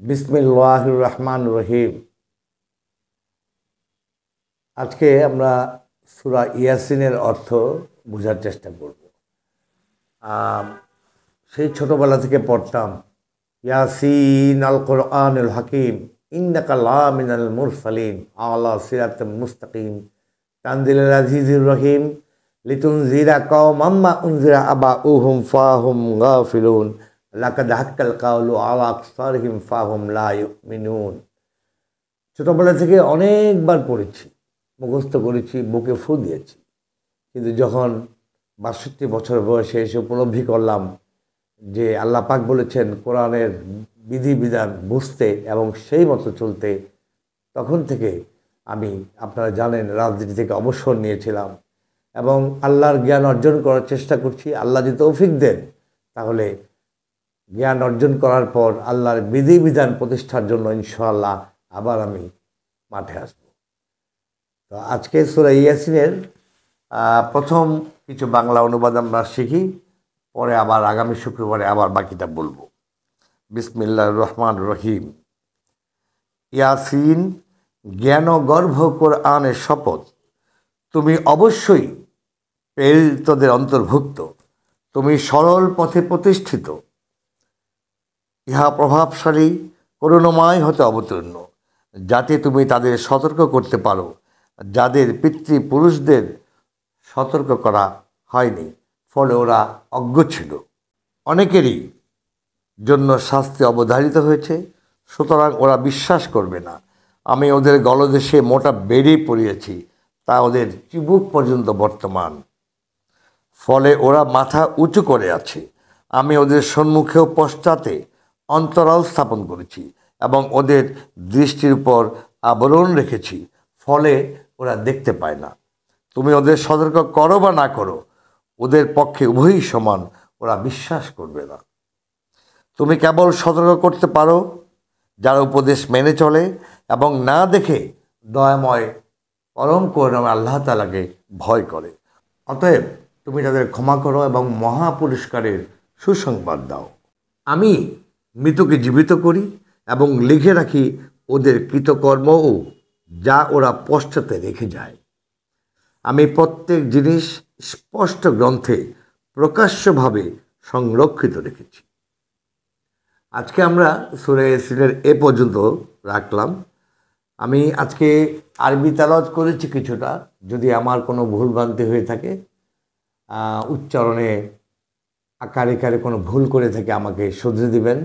বিসমিল্লাহির রহমানির রহিম। আজকে আমরা সূরা ইয়াসিনের অর্থ বোঝার চেষ্টা করব। আম, সেই ছোটবেলা থেকে পড়তাম, ইয়াসিন আল কোরআনুল হাকিম ইন্নাকা লামিনাল মুরসালিন আলা সিরাতিম মুস্তাকিম তানজিলুল আজিজির রহিম লিতুনজিরা কওমান মা উনজিরা আবাউহুম ফাহুম গাফিলুন লাকাদ হাক্কাল কাওলু আলা আকসারিহিম ফাহুম লা ইউমিনুন। ছোটবেলা থেকে অনেকবার পড়েছি, মুখস্থ করেছি, বুকে ফু দিয়েছি, কিন্তু যখন ৬২ বছর বয়সে এসে উপলব্ধি করলাম যে আল্লাহ পাক বলেছেন কোরআনের বিধিবিধান বুঝতে এবং সেই মতো চলতে, তখন থেকে আমি, আপনারা জানেন, রাজনীতি থেকে অবসর নিয়েছিলাম এবং আল্লাহর জ্ঞান অর্জন করার চেষ্টা করছি। আল্লাহ যদি তৌফিক দেন তাহলে জ্ঞান অর্জন করার পর আল্লাহর বিধিবিধান প্রতিষ্ঠার জন্য ইনশাআল্লাহ আবার আমি মাঠে আসব। তো আজকে সূরা ইয়াসিনের প্রথম কিছু বাংলা অনুবাদ আমরা শিখি, পরে আবার আগামী শুক্রবারে আবার বাকিটা বলবো। বিসমিল্লাহির রহমানির রহিম। ইয়াসিন, জ্ঞান ও গর্ভ কোরআনের শপথ, তুমি অবশ্যই প্রেরিতদের অন্তর্ভুক্ত, তুমি সরল পথে প্রতিষ্ঠিত, ইহা প্রভাবশালী করুণাময় হতে অবতীর্ণ, যাতে তুমি তাদের সতর্ক করতে পারো যাদের পিতৃপুরুষদের সতর্ক করা হয়নি, ফলে ওরা অজ্ঞ ছিল। অনেকেরই জন্য শাস্তি অবধারিত হয়েছে, সুতরাং ওরা বিশ্বাস করবে না। আমি ওদের গলদেশে মোটা বেড়ে পড়িয়েছি, তা ওদের চিবুক পর্যন্ত বর্তমান, ফলে ওরা মাথা উঁচু করে আছে। আমি ওদের সম্মুখেও পশ্চাতে অন্তরাল স্থাপন করেছি এবং ওদের দৃষ্টির উপর আবরণ রেখেছি, ফলে ওরা দেখতে পায় না। তুমি ওদের সতর্ক করো বা না করো, ওদের পক্ষে উভয়ই সমান, ওরা বিশ্বাস করবে না। তুমি কেবল সতর্ক করতে পারো যারা উপদেশ মেনে চলে এবং না দেখে দয়াময় পরম করুণাময় আল্লাহ তাআলাকে ভয় করে। অতএব তুমি তাদের ক্ষমা করো এবং মহা পুরস্কারের সুসংবাদ দাও। আমি মৃতকে জীবিত করি এবং লিখে রাখি ওদের কৃতকর্মও, যা ওরা পশ্চাতে রেখে যায়। আমি প্রত্যেক জিনিস স্পষ্ট গ্রন্থে প্রকাশ্যভাবে সংরক্ষিত রেখেছি। আজকে আমরা সূরা ইয়াসিনের এ পর্যন্ত রাখলাম। আমি আজকে আরবি তেলাওয়াত করেছি কিছুটা, যদি আমার কোনো ভুলভ্রান্তি হয়ে থাকে, উচ্চারণে আকারে কারে কোনো ভুল করে থাকে, আমাকে শুধরে দিবেন।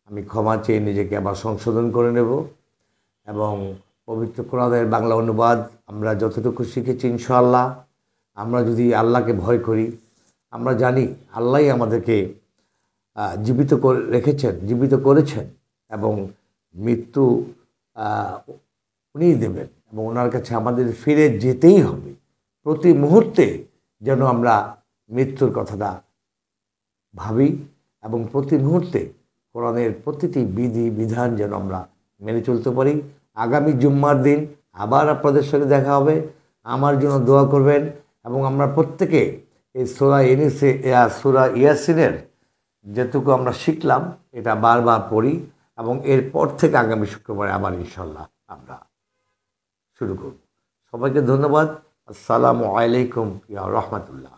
আমি ক্ষমা চেয়ে নিজেকে আবার সংশোধন করে নেব এবং পবিত্র কোরআনের বাংলা অনুবাদ আমরা যতটুকু শিখেছি ইনশাআল্লাহ, আমরা যদি আল্লাহকে ভয় করি, আমরা জানি আল্লাহই আমাদেরকে জীবিত করে রেখেছেন, জীবিত করেছেন এবং মৃত্যু উনিই দেবেন এবং ওনার কাছে আমাদের ফিরে যেতেই হবে। প্রতি মুহূর্তে যেন আমরা মৃত্যুর কথাটা ভাবি এবং প্রতি মুহূর্তে কোরআনের প্রতিটি বিধি বিধান যেন আমরা মেনে চলতে পারি। আগামী জুম্মার দিন আবার আপনাদের সঙ্গে দেখা হবে। আমার জন্য দোয়া করবেন এবং আমরা প্রত্যেকে এই সূরা ইয়াসিনের যেটুকু আমরা শিখলাম এটা বারবার পড়ি এবং এরপর থেকে আগামী শুক্রবারে আবার ইনশাল্লাহ আমরা শুরু করব। সবাইকে ধন্যবাদ। আসসালামু আলাইকুম ইয়া রহমাতুল্লাহ।